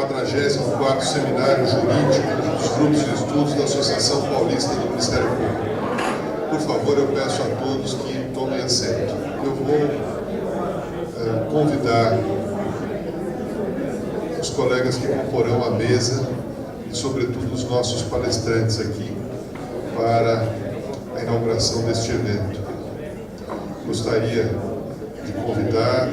44º Seminário Jurídico dos Grupos de Estudos da Associação Paulista do Ministério Público. Por favor, eu peço a todos que tomem assento. Eu vou convidar os colegas que comporão a mesa e, sobretudo, os nossos palestrantes aqui para a inauguração deste evento. Gostaria de convidar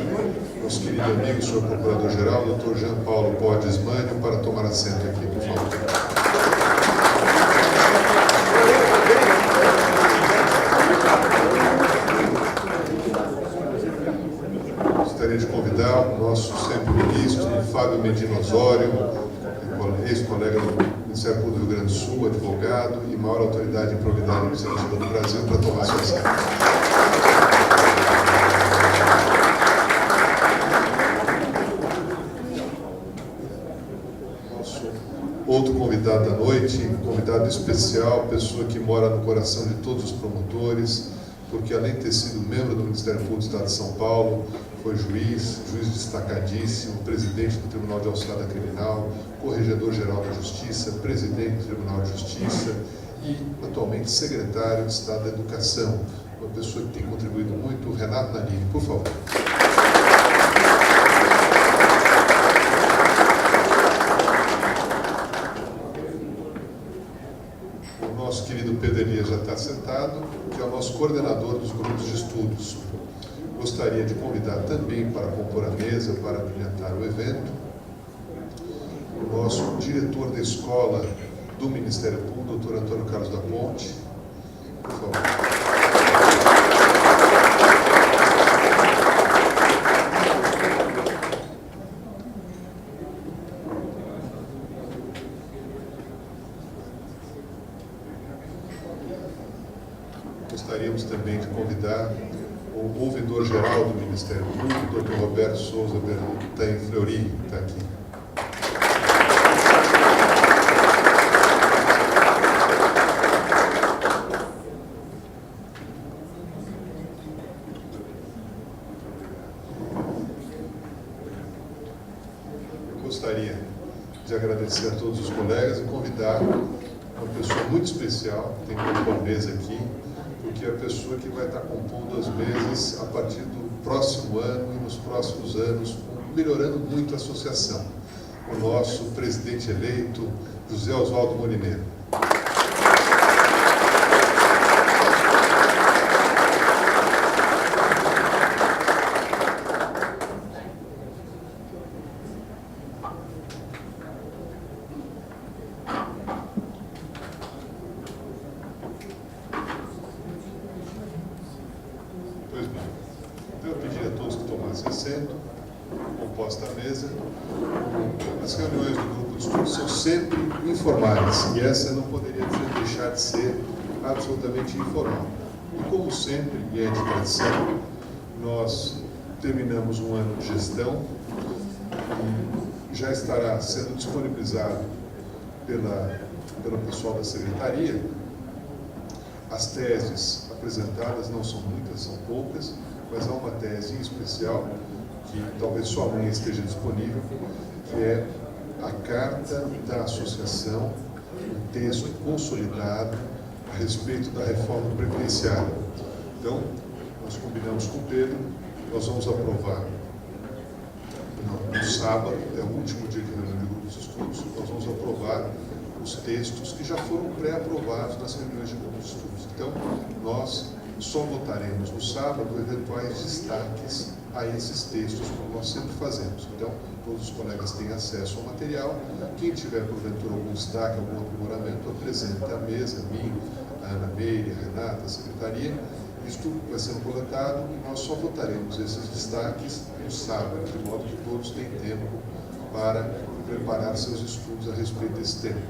nosso querido amigo, senhor Procurador-Geral, Dr. Jean Paulo Podes Mânio, para tomar assento aqui, por favor. Gostaria de convidar o nosso sempre ministro, Fábio Medina Osório, ex-colega do Ministério Público do Rio Grande do Sul, advogado e maior autoridade em probidade administrativa do Brasil, para tomar seu assento. Outro convidado da noite, convidado especial, pessoa que mora no coração de todos os promotores, porque além de ter sido membro do Ministério Público do Estado de São Paulo, foi juiz destacadíssimo, presidente do Tribunal de Alçada Criminal, corregedor-geral da Justiça, presidente do Tribunal de Justiça e, atualmente, secretário de Estado da Educação. Uma pessoa que tem contribuído muito, Renato Nanini, por favor. Nosso querido Pedro Elias já está sentado, que é o nosso coordenador dos grupos de estudos. Gostaria de convidar também para compor a mesa, para brilhantar o evento, o nosso diretor da escola do Ministério Público, Dr. Antônio Carlos da Ponte. Por favor. Gostaríamos também de convidar o ouvidor-geral do Ministério Público, Dr. Roberto Souza Bertanha Fleury, que está aqui. Eu gostaria de agradecer a todos os colegas e convidar uma pessoa muito especial, que tem uma mesa aqui, porque é a pessoa que vai estar compondo as mesas a partir do próximo ano e nos próximos anos, melhorando muito a associação. O nosso presidente eleito, José Oswaldo Molineiro. Eu pedi a todos que tomassem assento, composta a mesa. As reuniões do grupo de estudo são sempre informais, e essa não poderia deixar de ser absolutamente informal. E como sempre, e é de tradição, nós terminamos um ano de gestão e já estará sendo disponibilizado pelo pessoal da secretaria. As teses apresentadas não são muitas, são poucas, mas há uma tese em especial, que talvez só amanhã esteja disponível, que é a Carta da Associação, um texto consolidado a respeito da reforma previdenciária. Então, nós combinamos com o Pedro, nós vamos aprovar no sábado, é o último dia de reunião de grupos de estudos, nós vamos aprovar os textos que já foram pré-aprovados nas reuniões de grupos de estudos. Então, nós só votaremos no sábado eventuais destaques a esses textos, como nós sempre fazemos. Então, todos os colegas têm acesso ao material. Quem tiver, porventura, algum destaque, algum aprimoramento, apresenta à mesa, a mim, a Ana Meire, a Renata, a secretaria. Isso tudo vai sendo coletado e nós só votaremos esses destaques no sábado, de modo que todos têm tempo para preparar seus estudos a respeito desse tema.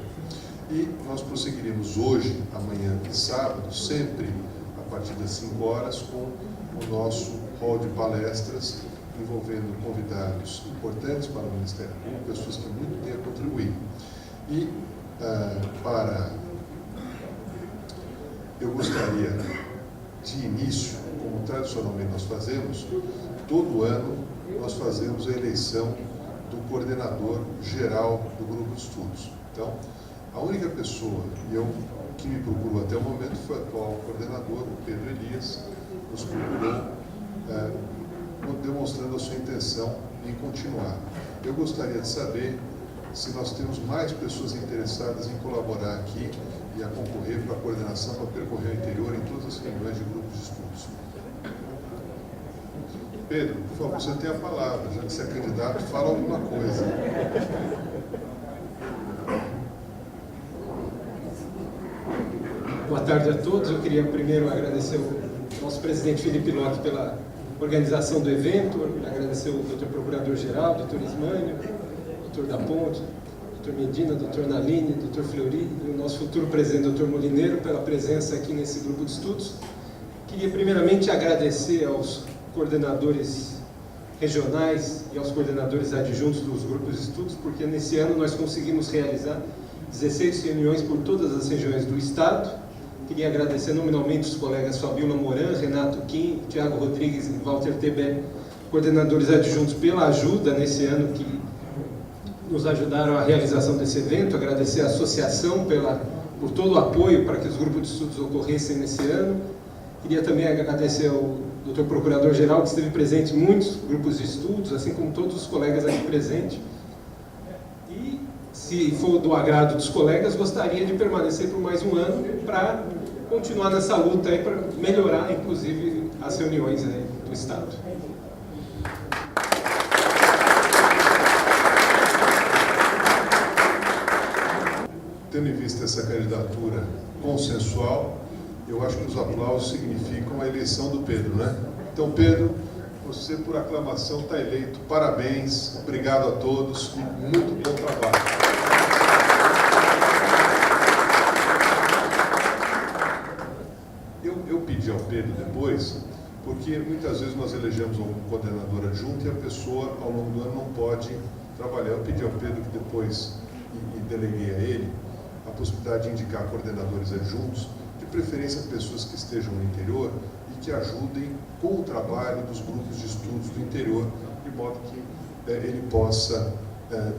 E nós prosseguiremos hoje, amanhã e sábado, sempre a partir das 5 horas, com o nosso hall de palestras, envolvendo convidados importantes para o Ministério Público, pessoas que muito têm a contribuir. E eu gostaria, de início, como tradicionalmente nós fazemos, todo ano nós fazemos a eleição do coordenador geral do grupo de estudos. Então, a única pessoa que me procurou até o momento foi o atual coordenador, o Pedro Elias, nos procurou demonstrando a sua intenção em continuar. Eu gostaria de saber se nós temos mais pessoas interessadas em colaborar aqui e a concorrer para a coordenação, para percorrer o interior em todas as reuniões de grupos de estudos. Pedro, por favor, você tem a palavra, já que você é candidato, fala alguma coisa. Boa tarde a todos. Eu queria primeiro agradecer ao nosso presidente Felipe Locke pela organização do evento, agradecer ao Dr. Procurador-Geral, Dr. Ismânio, Dr. da Ponte, Dr. Medina, Dr. Naline, Dr. Fleury e o nosso futuro presidente, Dr. Molineiro, pela presença aqui nesse grupo de estudos. Queria primeiramente agradecer aos coordenadores regionais e aos coordenadores adjuntos dos grupos de estudos, porque nesse ano nós conseguimos realizar 16 reuniões por todas as regiões do Estado. Queria agradecer nominalmente os colegas Fabiola Moran, Renato Kim, Tiago Rodrigues e Walter Tebé, coordenadores adjuntos, pela ajuda nesse ano que nos ajudaram à realização desse evento. Agradecer a associação por todo o apoio para que os grupos de estudos ocorressem nesse ano. Queria também agradecer ao Dr. Procurador-Geral, que esteve presente em muitos grupos de estudos, assim como todos os colegas aqui presentes. E, se for do agrado dos colegas, gostaria de permanecer por mais um ano para continuar nessa luta aí, para melhorar, inclusive, as reuniões aí do Estado. Tendo em vista essa candidatura consensual, eu acho que os aplausos significam a eleição do Pedro, né? Então, Pedro, você, por aclamação, está eleito. Parabéns, obrigado a todos e muito bom trabalho. Eu pedi ao Pedro depois, porque muitas vezes nós elegemos um coordenador adjunto e a pessoa, ao longo do ano, não pode trabalhar. Eu pedi ao Pedro que depois, e deleguei a ele, a possibilidade de indicar coordenadores adjuntos, de preferência pessoas que estejam no interior e que ajudem com o trabalho dos grupos de estudos do interior, de modo que ele possa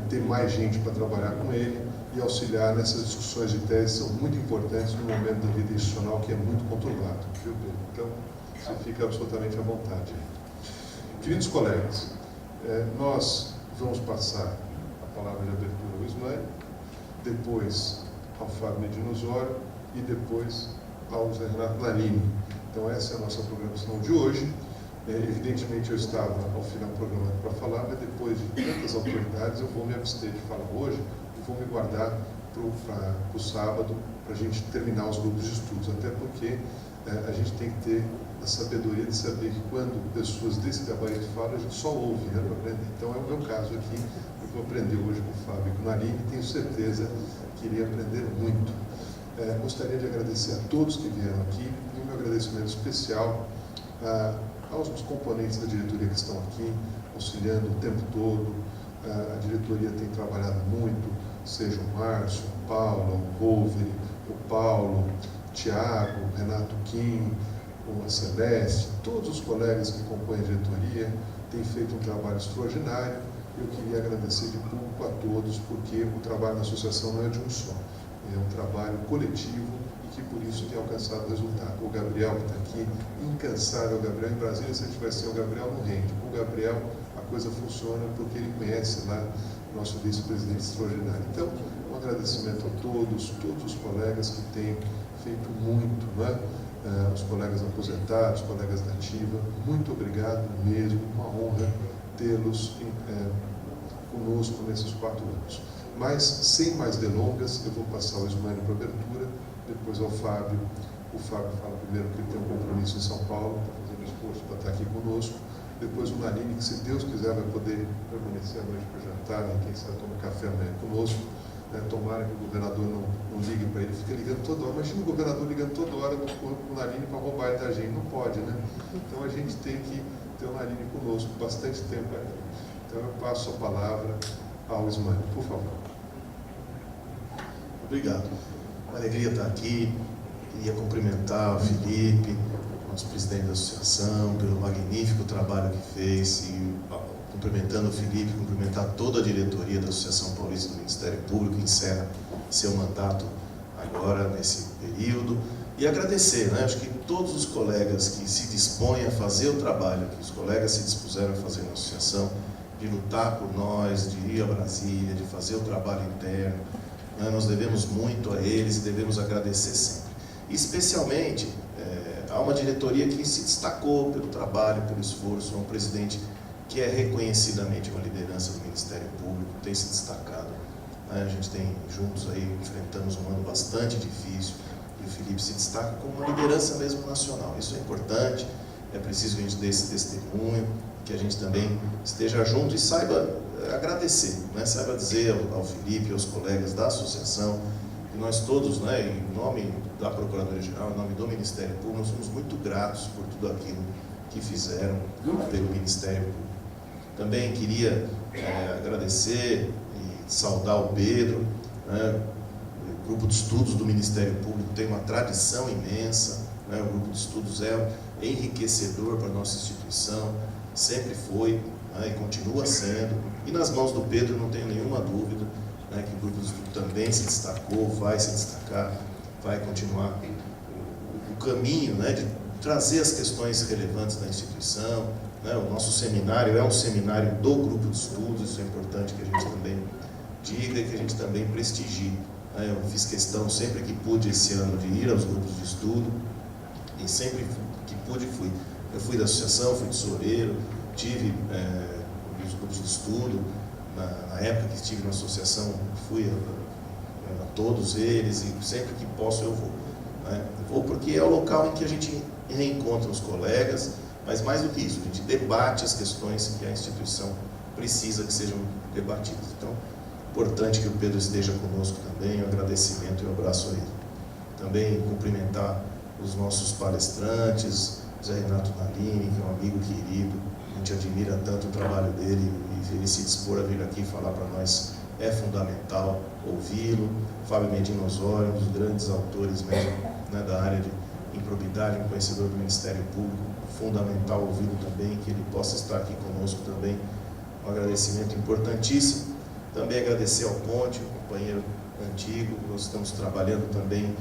ter mais gente para trabalhar com ele e auxiliar nessas discussões de tese, são muito importantes no momento da vida institucional que é muito conturbado, viu, Pedro? Então, você fica absolutamente à vontade. Queridos colegas, nós vamos passar a palavra de abertura ao Ismânio, depois ao Fábio Medina Osório e depois ao Zé Renato Naline. Então, essa é a nossa programação de hoje. Evidentemente, eu estava ao final programado para falar, mas depois de tantas autoridades, eu vou me abster de falar hoje e vou me guardar para o sábado, para a gente terminar os grupos de estudos, até porque a gente tem que ter a sabedoria de saber que quando pessoas desse gabarito falam, a gente só ouve, né, para aprender. Então, é o meu caso aqui, eu vou aprender hoje com o Fábio e com o Naline, e tenho certeza que irei aprender muito. Gostaria de agradecer a todos que vieram aqui, e um meu agradecimento especial aos componentes da diretoria que estão aqui, auxiliando o tempo todo. A diretoria tem trabalhado muito, seja o Márcio, o Paulo, o Roveri, o Paulo, o Tiago, o Renato Kim, a Celeste, todos os colegas que compõem a diretoria têm feito um trabalho extraordinário. Eu queria agradecer de público a todos, porque o trabalho da associação não é de um só, é um trabalho coletivo e que por isso tem alcançado resultado. O Gabriel, que está aqui, incansável, o Gabriel em Brasília, se a gente vai ser o Gabriel, não rende. O Gabriel, a coisa funciona porque ele conhece lá o nosso vice-presidente extraordinário. Então, um agradecimento a todos os colegas que têm feito muito, não é? Os colegas aposentados, colegas da ativa, muito obrigado mesmo, uma honra tê-los conosco nesses 4 anos. Mas, sem mais delongas, eu vou passar o Ismânio para a abertura, depois ao Fábio. O Fábio fala primeiro que ele tem um compromisso em São Paulo, está fazendo esforço para estar aqui conosco. Depois o Naline, que se Deus quiser vai poder permanecer à noite para jantar, e quem sabe tomar café amanhã conosco. Tomara que o governador não ligue para ele, fica ligando toda hora. Imagina o governador ligando toda hora com o Naline para roubar ele da gente. Não pode, né? Então a gente tem que ter o Naline conosco bastante tempo aqui. Então eu passo a palavra ao Ismânio, por favor. Obrigado. Uma alegria estar aqui. Queria cumprimentar o Felipe, nosso presidente da associação, pelo magnífico trabalho que fez e com cumprimentando o Felipe, cumprimentar toda a diretoria da Associação Paulista do Ministério Público, que encerra seu mandato agora, nesse período, e agradecer, né? Acho que todos os colegas que se dispõem a fazer o trabalho, que os colegas se dispuseram a fazer na associação, de lutar por nós, de ir a Brasília, de fazer o trabalho interno, né? Nós devemos muito a eles e devemos agradecer sempre. E, especialmente, há uma diretoria que se destacou pelo trabalho, pelo esforço, um presidente que é reconhecidamente uma liderança do Ministério Público, tem se destacado. A gente tem juntos aí, enfrentamos um ano bastante difícil, e o Felipe se destaca como uma liderança mesmo nacional. Isso é importante, é preciso que a gente dê esse testemunho, que a gente também esteja junto e saiba agradecer, né? Saiba dizer ao Felipe, aos colegas da associação, que nós todos, né, em nome da Procuradoria-Geral, em nome do Ministério Público, nós somos muito gratos por tudo aquilo que fizeram pelo Ministério Público. Também queria agradecer e saudar o Pedro, né? O grupo de estudos do Ministério Público tem uma tradição imensa, né? O grupo de estudos é enriquecedor para a nossa instituição, sempre foi, né? E continua sendo, e nas mãos do Pedro não tenho nenhuma dúvida, né, que o grupo de estudo também se destacou, vai se destacar, vai continuar o caminho, né, de trazer as questões relevantes da instituição, né? O nosso seminário é um seminário do grupo de estudos, isso é importante que a gente também diga e que a gente também prestigie, né? Eu fiz questão, sempre que pude esse ano, de ir aos grupos de estudo, e sempre que pude fui. Eu fui da associação, fui tesoureiro, tive os grupos de estudo, na época que estive na associação, fui a todos eles, e sempre que posso eu vou, né? Vou porque é o local em que a gente reencontra os colegas, mas mais do que isso, a gente debate as questões que a instituição precisa que sejam debatidas. Então, importante que o Pedro esteja conosco também, um agradecimento e um abraço a ele. Também cumprimentar os nossos palestrantes, Zé Renato Nalini, que é um amigo querido, a gente admira tanto o trabalho dele, e ele se dispor a vir aqui falar para nós é fundamental ouvi-lo. Fábio Medina Osório, um dos grandes autores mesmo, né, da área de improbidade, um conhecedor do Ministério Público, fundamental ouvi-lo também, que ele possa estar aqui conosco também, um agradecimento importantíssimo. Também agradecer ao Ponte, um companheiro antigo, nós estamos trabalhando também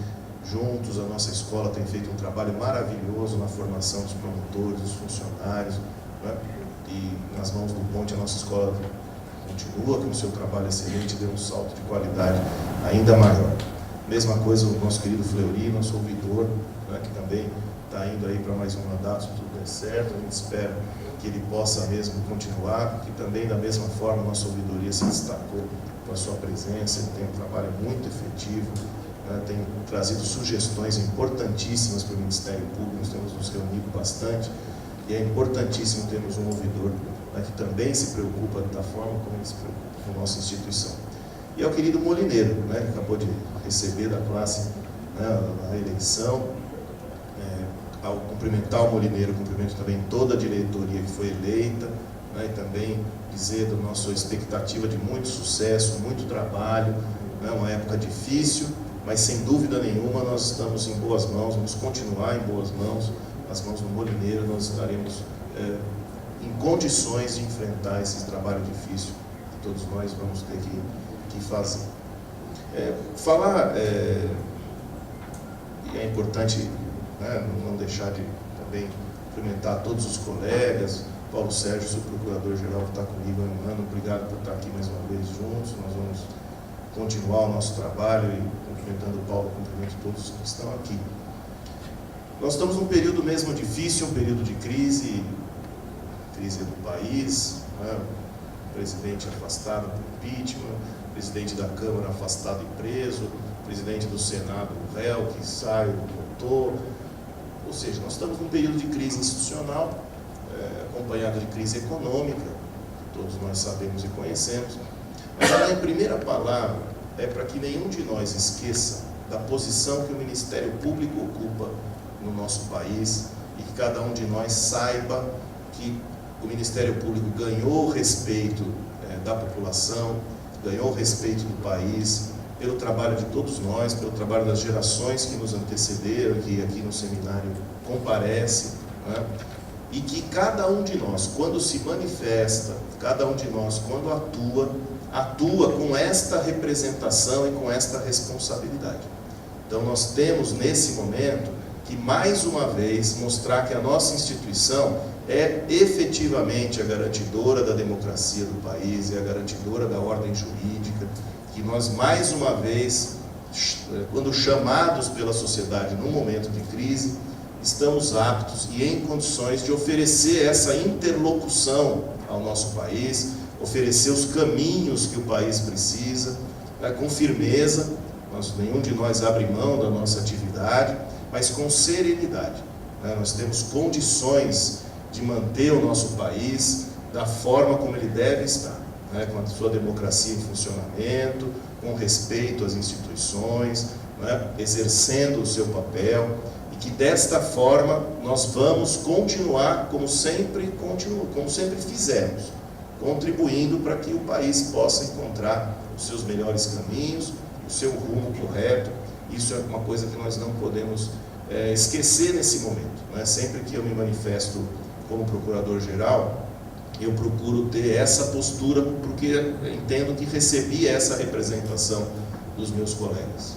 juntos, a nossa escola tem feito um trabalho maravilhoso na formação dos promotores, dos funcionários, né? E nas mãos do Ponte a nossa escola continua com o seu trabalho excelente, deu um salto de qualidade ainda maior. Mesma coisa o nosso querido Fleury, nosso ouvidor, né, que também está indo aí para mais um mandato, se tudo der certo, a gente espera que ele possa mesmo continuar, que também da mesma forma a nossa ouvidoria se destacou com a sua presença, ele tem um trabalho muito efetivo, né, tem trazido sugestões importantíssimas para o Ministério Público, nós temos nos reunido bastante, e é importantíssimo termos um ouvidor, né, que também se preocupa da forma como ele se preocupa com a nossa instituição. E ao querido Molineiro, né, que acabou de receber da classe, né, a eleição. Ao cumprimentar o Molineiro, cumprimento também toda a diretoria que foi eleita, né, e também dizer da nossa expectativa de muito sucesso, muito trabalho, né, uma época difícil, mas sem dúvida nenhuma nós estamos em boas mãos, vamos continuar em boas mãos, nas mãos do Molineiro nós estaremos em condições de enfrentar esse trabalho difícil que todos nós vamos ter que fazer. Falar, e é importante, né, não deixar de também cumprimentar todos os colegas, Paulo Sérgio, seu procurador-geral, que está comigo há um ano, obrigado por estar aqui mais uma vez juntos, nós vamos continuar o nosso trabalho e cumprimentando o Paulo, cumprimento todos que estão aqui. Nós estamos num período mesmo difícil, um período de crise do país, né? O presidente afastado por impeachment, o presidente da Câmara afastado e preso, o presidente do Senado réu que sai, voltou. Ou seja, nós estamos num período de crise institucional, acompanhado de crise econômica, todos nós sabemos e conhecemos. Mas a minha primeira palavra é para que nenhum de nós esqueça da posição que o Ministério Público ocupa no nosso país e que cada um de nós saiba que o Ministério Público ganhou o respeito da população, ganhou o respeito do país, pelo trabalho de todos nós, pelo trabalho das gerações que nos antecederam, que aqui no seminário comparece, né? e que cada um de nós, quando se manifesta, cada um de nós, quando atua com esta representação e com esta responsabilidade. Então nós temos nesse momento que mais uma vez mostrar que a nossa instituição é efetivamente a garantidora da democracia do país, é a garantidora da ordem jurídica, que nós mais uma vez, quando chamados pela sociedade num momento de crise, estamos aptos e em condições de oferecer essa interlocução ao nosso país, oferecer os caminhos que o país precisa, com firmeza. Nenhum de nós abre mão da nossa atividade, mas com serenidade. Nós temos condições de manter o nosso país da forma como ele deve estar, com a sua democracia em funcionamento, com respeito às instituições, exercendo o seu papel, e que desta forma nós vamos continuar como sempre fizemos, contribuindo para que o país possa encontrar os seus melhores caminhos, o seu rumo correto. Isso é uma coisa que nós não podemos esquecer nesse momento. Sempre que eu me manifesto como procurador-geral, eu procuro ter essa postura, porque entendo que recebi essa representação dos meus colegas.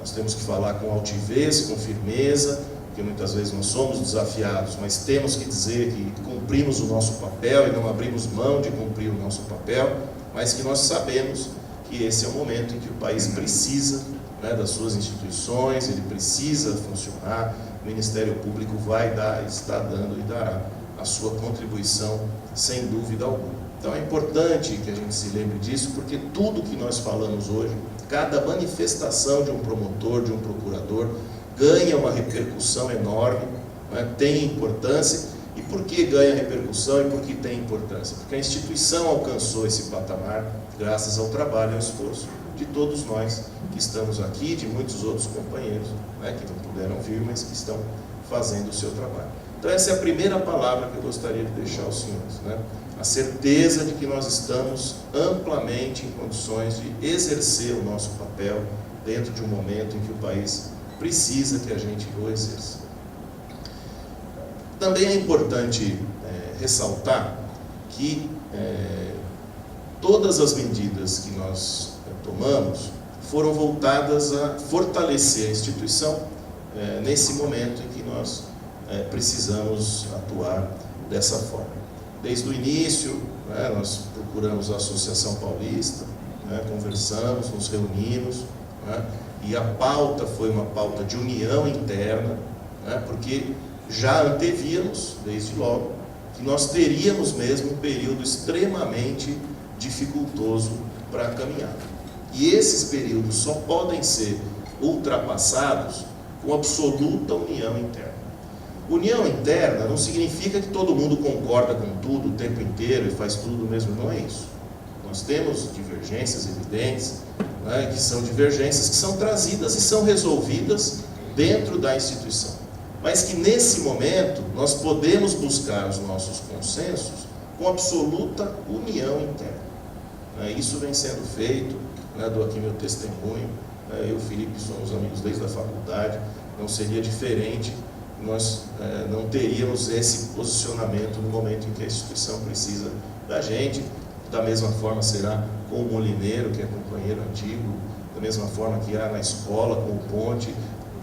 Nós temos que falar com altivez, com firmeza, porque muitas vezes nós somos desafiados, mas temos que dizer que cumprimos o nosso papel e não abrimos mão de cumprir o nosso papel, mas que nós sabemos que esse é o momento em que o país precisa das suas instituições, ele precisa funcionar. O Ministério Público está dando e dará a sua contribuição, sem dúvida alguma. Então é importante que a gente se lembre disso, porque tudo que nós falamos hoje, cada manifestação de um promotor, de um procurador, ganha uma repercussão enorme, tem importância. E por que ganha repercussão e por que tem importância? Porque a instituição alcançou esse patamar graças ao trabalho e ao esforço de todos nós que estamos aqui, de muitos outros companheiros que não puderam vir, mas que estão fazendo o seu trabalho. Então essa é a primeira palavra que eu gostaria de deixar aos senhores, a certeza de que nós estamos amplamente em condições de exercer o nosso papel dentro de um momento em que o país precisa que a gente o exerça. Também é importante ressaltar que todas as medidas que nós tomamos foram voltadas a fortalecer a instituição nesse momento em que nós precisamos atuar dessa forma. Desde o início, nós procuramos a Associação Paulista, conversamos, nos reunimos, e a pauta foi uma pauta de união interna, porque já antevíamos, desde logo, que nós teríamos mesmo um período extremamente dificultoso para caminhar. E esses períodos só podem ser ultrapassados com absoluta união interna. União interna não significa que todo mundo concorda com tudo o tempo inteiro e faz tudo mesmo, não é isso. Nós temos divergências evidentes, que são divergências que são trazidas e são resolvidas dentro da instituição. Mas que nesse momento nós podemos buscar os nossos consensos com absoluta união interna. Isso vem sendo feito, dou aqui meu testemunho, eu e o Felipe somos amigos desde a faculdade, não seria diferente, nós não teríamos esse posicionamento no momento em que a instituição precisa da gente. Da mesma forma será com o Molineiro, que é companheiro antigo, da mesma forma que há na escola, com o Ponte,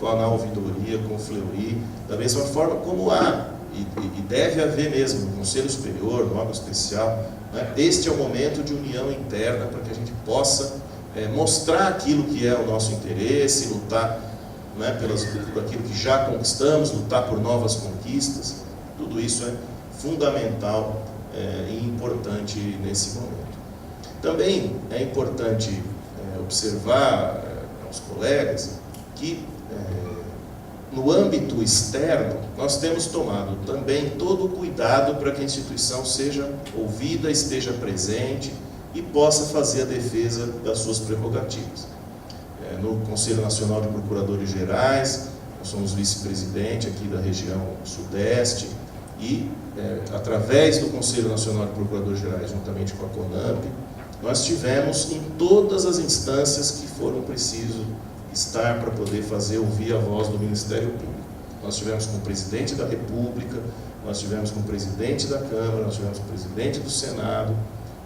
na ouvidoria, com o Fleury, da mesma forma como há, e deve haver mesmo, no Conselho Superior, no órgão especial, este é o momento de união interna para que a gente possa mostrar aquilo que é o nosso interesse, lutar por aquilo que já conquistamos, lutar por novas conquistas. Tudo isso é fundamental e importante nesse momento. Também é importante observar aos colegas que no âmbito externo nós temos tomado também todo o cuidado para que a instituição seja ouvida, esteja presente e possa fazer a defesa das suas prerrogativas. No Conselho Nacional de Procuradores Gerais, nós somos vice-presidente aqui da região Sudeste e, através do Conselho Nacional de Procuradores Gerais, juntamente com a CONAMP, nós tivemos em todas as instâncias que foram preciso estar para poder fazer ouvir a voz do Ministério Público. Nós tivemos com o Presidente da República, nós tivemos com o presidente da Câmara, nós tivemos com o presidente do Senado,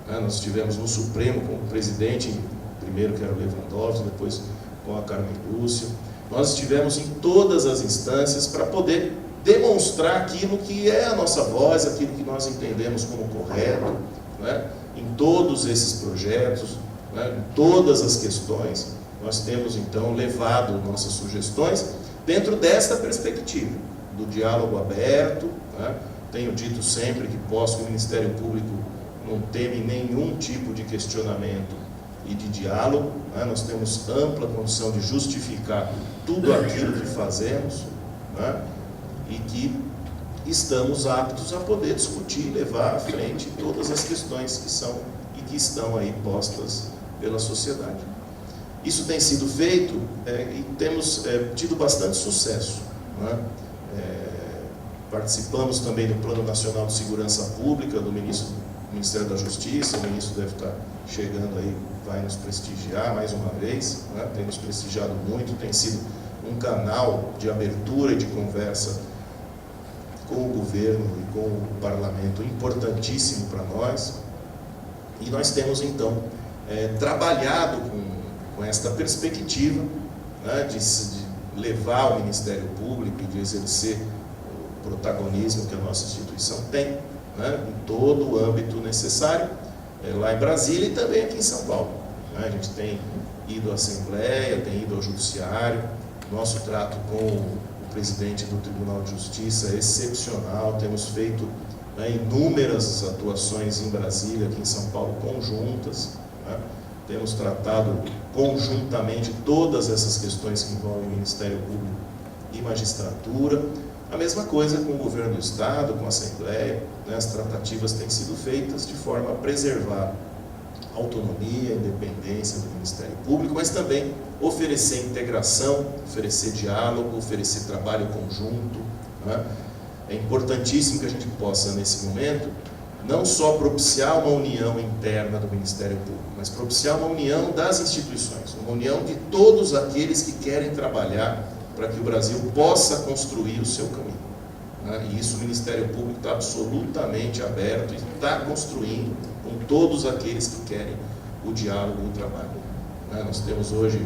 né? Nós tivemos no Supremo com o presidente, primeiro que era o Lewandowski, depois com a Carmen Lúcia. Nós estivemos em todas as instâncias para poder demonstrar aquilo que é a nossa voz, aquilo que nós entendemos como correto, né? Em todos esses projetos, né? Em todas as questões, nós temos então levado nossas sugestões dentro desta perspectiva, do diálogo aberto, né? Tenho dito sempre que o Ministério Público não teme nenhum tipo de questionamento e de diálogo, né? Nós temos ampla condição de justificar tudo aquilo que fazemos, né? E que estamos aptos a poder discutir e levar à frente todas as questões que são e que estão aí postas pela sociedade. Isso tem sido feito e temos tido bastante sucesso, né? Participamos também do Plano Nacional de Segurança Pública do Ministério da Justiça. O ministro deve estar chegando aí, vai nos prestigiar mais uma vez, né? Tem nos prestigiado muito, tem sido um canal de abertura e de conversa com o governo e com o parlamento importantíssimo para nós. E nós temos então trabalhado com esta perspectiva, né, de levar o Ministério Público e de exercer o protagonismo que a nossa instituição tem, né, em todo o âmbito necessário, lá em Brasília e também aqui em São Paulo, né? A gente tem ido à Assembleia, tem ido ao Judiciário. Nosso trato com o presidente do Tribunal de Justiça é excepcional. Temos feito, né, inúmeras atuações em Brasília, aqui em São Paulo, conjuntas, né? Temos tratado conjuntamente todas essas questões que envolvem Ministério Público e magistratura. A mesma coisa com o governo do Estado, com a Assembleia, né? As tratativas têm sido feitas de forma a preservar a autonomia, a independência do Ministério Público, mas também oferecer integração, oferecer diálogo, oferecer trabalho conjunto, né? É importantíssimo que a gente possa, nesse momento, não só propiciar uma união interna do Ministério Público, mas propiciar uma união das instituições, uma união de todos aqueles que querem trabalhar para que o Brasil possa construir o seu caminho, né? E isso o Ministério Público está absolutamente aberto e está construindo com todos aqueles que querem o diálogo e o trabalho, né? Nós temos hoje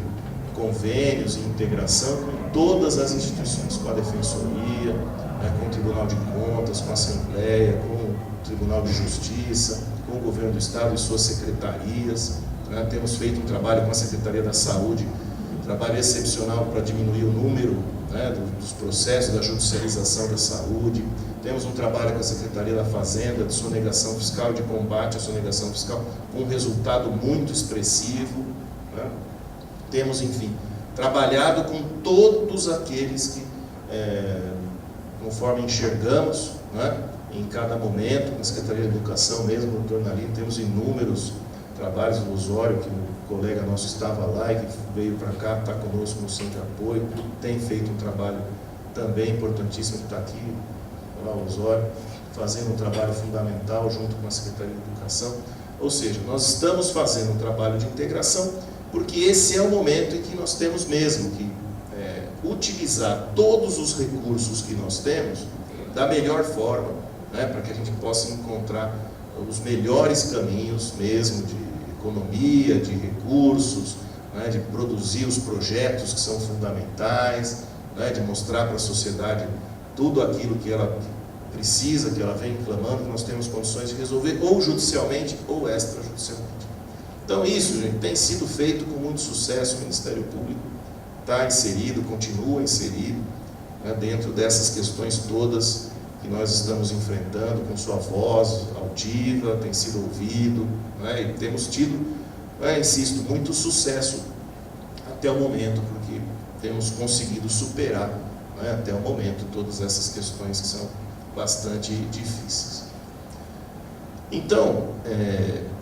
convênios e integração com todas as instituições, com a Defensoria, né, com o Tribunal de Contas, com a Assembleia, com o Tribunal de Justiça, com o Governo do Estado e suas secretarias, né? Temos feito um trabalho com a Secretaria da Saúde, um trabalho excepcional para diminuir o número, né, dos processos da judicialização da saúde. Temos um trabalho com a Secretaria da Fazenda, de sonegação fiscal, de combate à sonegação fiscal, com um resultado muito expressivo, né? Temos, enfim, trabalhado com todos aqueles que, conforme enxergamos, né, em cada momento, na Secretaria de Educação mesmo, no Tornalino, temos inúmeros trabalhos no Osório, que o colega nosso estava lá e que veio para cá, está conosco no centro de apoio, tem feito um trabalho também importantíssimo, que está aqui, lá o Osório, fazendo um trabalho fundamental junto com a Secretaria de Educação. Ou seja, nós estamos fazendo um trabalho de integração, porque esse é o momento em que nós temos mesmo que utilizar todos os recursos que nós temos da melhor forma, né, para que a gente possa encontrar os melhores caminhos mesmo de economia, de recursos, né, de produzir os projetos que são fundamentais, né, de mostrar para a sociedade tudo aquilo que ela precisa, que ela vem clamando, que nós temos condições de resolver, ou judicialmente ou extrajudicialmente. Então isso, gente, tem sido feito com muito sucesso. O Ministério Público está inserido, continua inserido, né, dentro dessas questões todas que nós estamos enfrentando, com sua voz altiva, tem sido ouvido, né, e temos tido, insisto, muito sucesso até o momento, porque temos conseguido superar, né, até o momento todas essas questões que são bastante difíceis. Então,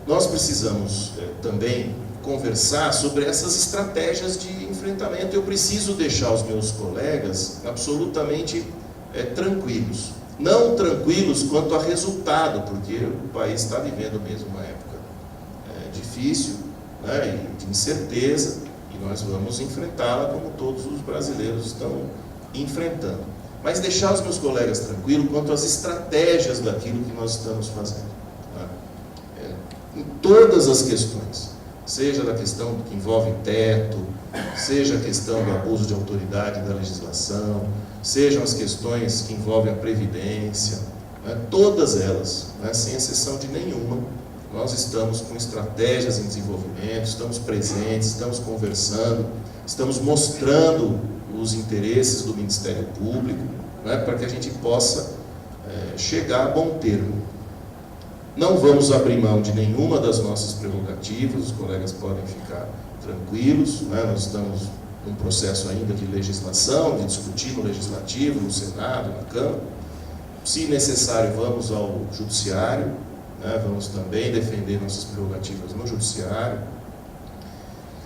nós precisamos também conversar sobre essas estratégias de enfrentamento. Eu preciso deixar os meus colegas absolutamente tranquilos. Não tranquilos quanto a resultado, porque o país está vivendo mesmo uma época difícil, né, e de incerteza, e nós vamos enfrentá-la como todos os brasileiros estão enfrentando. mas deixar os meus colegas tranquilos quanto às estratégias daquilo que nós estamos fazendo. Tá? Em todas as questões, seja da questão que envolve teto, seja a questão do abuso de autoridade da legislação, sejam as questões que envolvem a previdência, né? Todas elas, né? Sem exceção de nenhuma, nós estamos com estratégias em desenvolvimento, estamos presentes, estamos conversando, estamos mostrando os interesses do Ministério Público, né? Para que a gente possa chegar a bom termo. Não vamos abrir mão de nenhuma das nossas prerrogativas, os colegas podem ficar tranquilos, né? Nós estamos num processo ainda de legislação, de discutir no Legislativo, no Senado, na Câmara. Se necessário, vamos ao Judiciário, né? Vamos também defender nossas prerrogativas no Judiciário.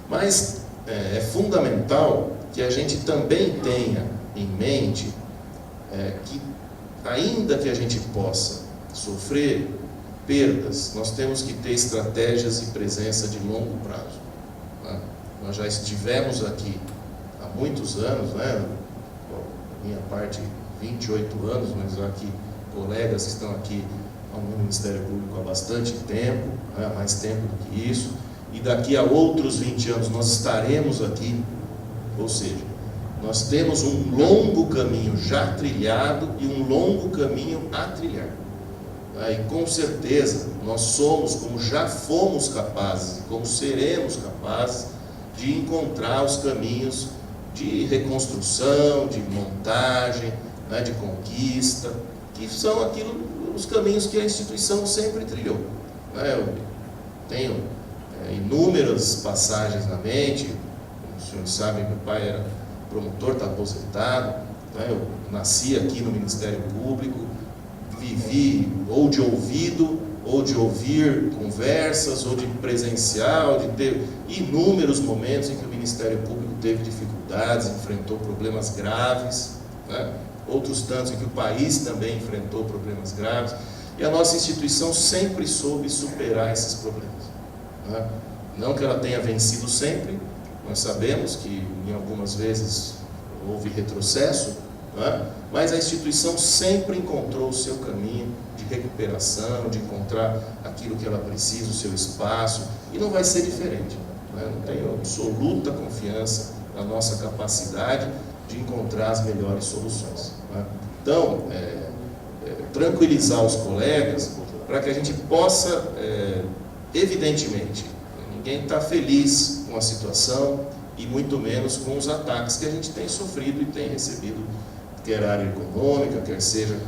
Mas é fundamental que a gente também tenha em mente que, ainda que a gente possa sofrer perdas, nós temos que ter estratégias e presença de longo prazo. Né? Nós já estivemos aqui há muitos anos, né? Minha parte 28 anos, mas há aqui colegas que estão aqui no Ministério Público há bastante tempo, né? Mais tempo do que isso, e daqui a outros 20 anos nós estaremos aqui, ou seja, nós temos um longo caminho já trilhado e um longo caminho a trilhar. E com certeza nós somos, como já fomos capazes, como seremos capazes de encontrar os caminhos de reconstrução, de montagem, né, de conquista, que são os caminhos que a instituição sempre trilhou. Eu tenho inúmeras passagens na mente, como os senhores sabem, meu pai era promotor, está aposentado, eu nasci aqui no Ministério Público, vivi ou de ouvido, ou de ouvir conversas, ou de presencial, de ter inúmeros momentos em que o Ministério Público teve dificuldades, enfrentou problemas graves, né? Outros tantos em que o país também enfrentou problemas graves, e a nossa instituição sempre soube superar esses problemas. Né? Não que ela tenha vencido sempre, nós sabemos que em algumas vezes houve retrocesso, né? Mas a instituição sempre encontrou o seu caminho de recuperação, de encontrar aquilo que ela precisa, o seu espaço, e não vai ser diferente. Né? Não tenho absoluta confiança na nossa capacidade de encontrar as melhores soluções. Né? Então, tranquilizar os colegas para que a gente possa, evidentemente, ninguém está feliz com a situação e muito menos com os ataques que a gente tem sofrido e tem recebido, quer na área econômica, quer seja,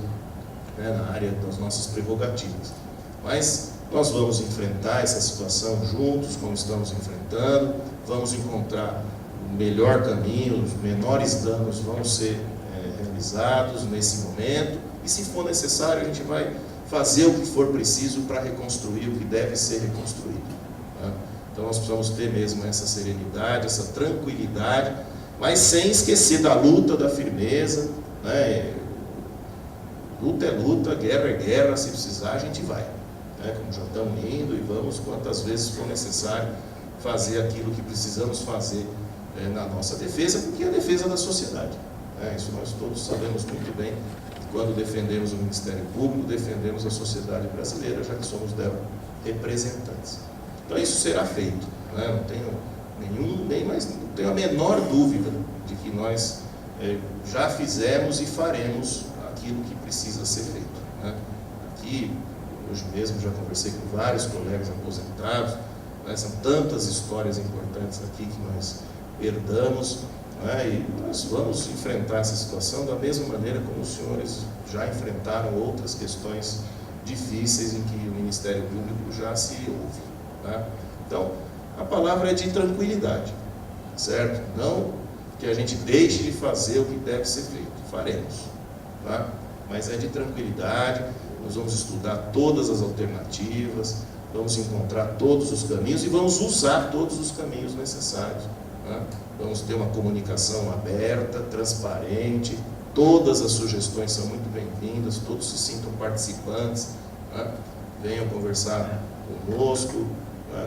né, na área das nossas prerrogativas. Mas nós vamos enfrentar essa situação juntos, como estamos enfrentando, vamos encontrar o melhor caminho, os menores danos vão ser realizados nesse momento, e se for necessário a gente vai fazer o que for preciso para reconstruir o que deve ser reconstruído. Né? Então nós precisamos ter mesmo essa serenidade, essa tranquilidade, mas sem esquecer da luta, da firmeza, né? Luta é luta, guerra é guerra, se precisar a gente vai, né? Como já estamos indo, e vamos quantas vezes for necessário fazer aquilo que precisamos fazer na nossa defesa, porque é a defesa da sociedade, né? Isso nós todos sabemos muito bem, que quando defendemos o Ministério Público, defendemos a sociedade brasileira, já que somos dela representantes. Então isso será feito, né? Não tenho a menor dúvida de que nós já fizemos e faremos aquilo que precisa ser feito. Né? Aqui, hoje mesmo, já conversei com vários colegas aposentados, né? São tantas histórias importantes aqui que nós herdamos, né? E nós vamos enfrentar essa situação da mesma maneira como os senhores já enfrentaram outras questões difíceis em que o Ministério Público já se ouve. Né? Então, a palavra é de tranquilidade, certo? Não que a gente deixe de fazer o que deve ser feito, faremos, tá? Mas é de tranquilidade, nós vamos estudar todas as alternativas, vamos encontrar todos os caminhos e vamos usar todos os caminhos necessários. Né? Vamos ter uma comunicação aberta, transparente, todas as sugestões são muito bem-vindas, todos se sintam participantes, né? Venham conversar conosco,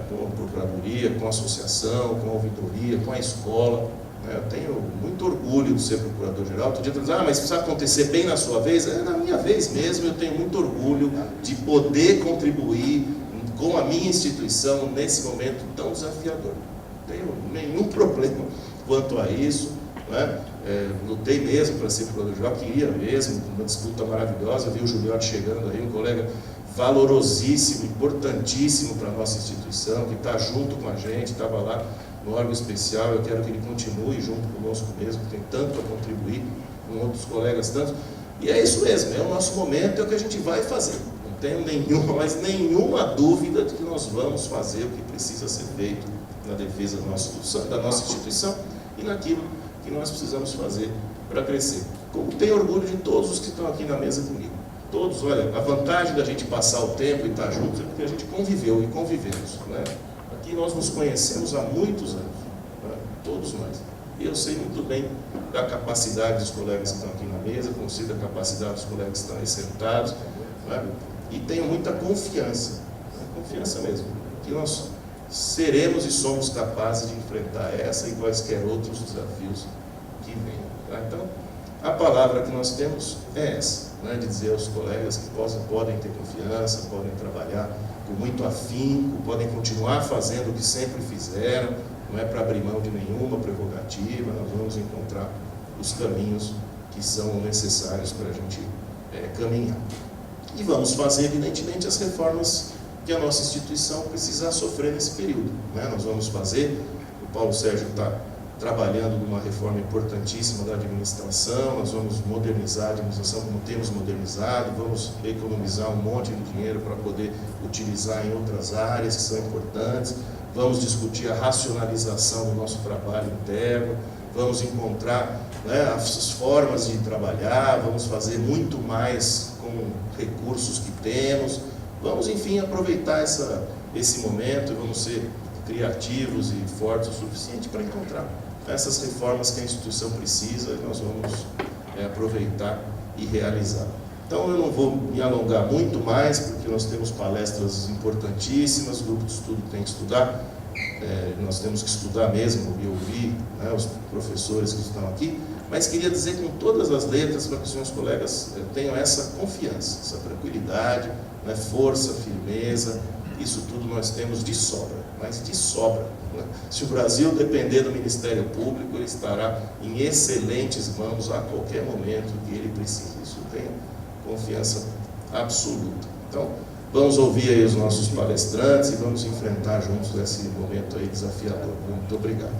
com a Procuradoria, com a associação, com a ouvidoria, com a escola, Eu tenho muito orgulho de ser procurador-geral. Outro dia eu dizendo, mas precisa acontecer bem na sua vez. Na minha vez mesmo, eu tenho muito orgulho de poder contribuir com a minha instituição nesse momento tão desafiador. Não tenho nenhum problema quanto a isso. Lutei mesmo para ser procurador-geral, queria mesmo, uma disputa maravilhosa. Vi o Juliano chegando aí, um colega valorosíssimo, importantíssimo para a nossa instituição, que está junto com a gente, estava lá no órgão especial. Eu quero que ele continue junto conosco mesmo, que tem tanto a contribuir, com outros colegas tanto. E é isso mesmo, é o nosso momento, é o que a gente vai fazer. Não tenho nenhuma dúvida de que nós vamos fazer o que precisa ser feito na defesa da nossa instituição e naquilo que nós precisamos fazer para crescer. Como tenho orgulho de todos os que estão aqui na mesa comigo. Todos, olha, a vantagem da gente passar o tempo e estar juntos é porque a gente conviveu e convivemos. Aqui nós nos conhecemos há muitos anos, todos nós. E eu sei muito bem da capacidade dos colegas que estão aqui na mesa, conheço da capacidade dos colegas que estão aí sentados, e tenho muita confiança, confiança mesmo, que nós seremos e somos capazes de enfrentar essa e quaisquer outros desafios que venham. Então, a palavra que nós temos é essa, de dizer aos colegas que podem ter confiança, podem trabalhar com muito afinco, podem continuar fazendo o que sempre fizeram, não é para abrir mão de nenhuma prerrogativa. Nós vamos encontrar os caminhos que são necessários para a gente caminhar. E vamos fazer, evidentemente, as reformas que a nossa instituição precisar sofrer nesse período. Nós vamos fazer, o Paulo Sérgio está trabalhando numa reforma importantíssima da administração. Nós vamos modernizar a administração como temos modernizado, vamos economizar um monte de dinheiro para poder utilizar em outras áreas que são importantes, vamos discutir a racionalização do nosso trabalho interno, vamos encontrar as formas de trabalhar, vamos fazer muito mais com recursos que temos, vamos, enfim, aproveitar esse momento e vamos ser criativos e fortes o suficiente para encontrar essas reformas que a instituição precisa e nós vamos aproveitar e realizar. Então eu não vou me alongar muito mais, porque nós temos palestras importantíssimas, o grupo de estudo tem que estudar, nós temos que estudar mesmo e ouvir os professores que estão aqui, mas queria dizer com todas as letras para que os meus colegas tenham essa confiança, essa tranquilidade, força, firmeza. Isso tudo nós temos de sobra, mas de sobra. Se o Brasil depender do Ministério Público, ele estará em excelentes mãos a qualquer momento que ele precise. Isso eu tenho confiança absoluta. Então, vamos ouvir aí os nossos palestrantes e vamos enfrentar juntos esse momento aí desafiador. Muito obrigado.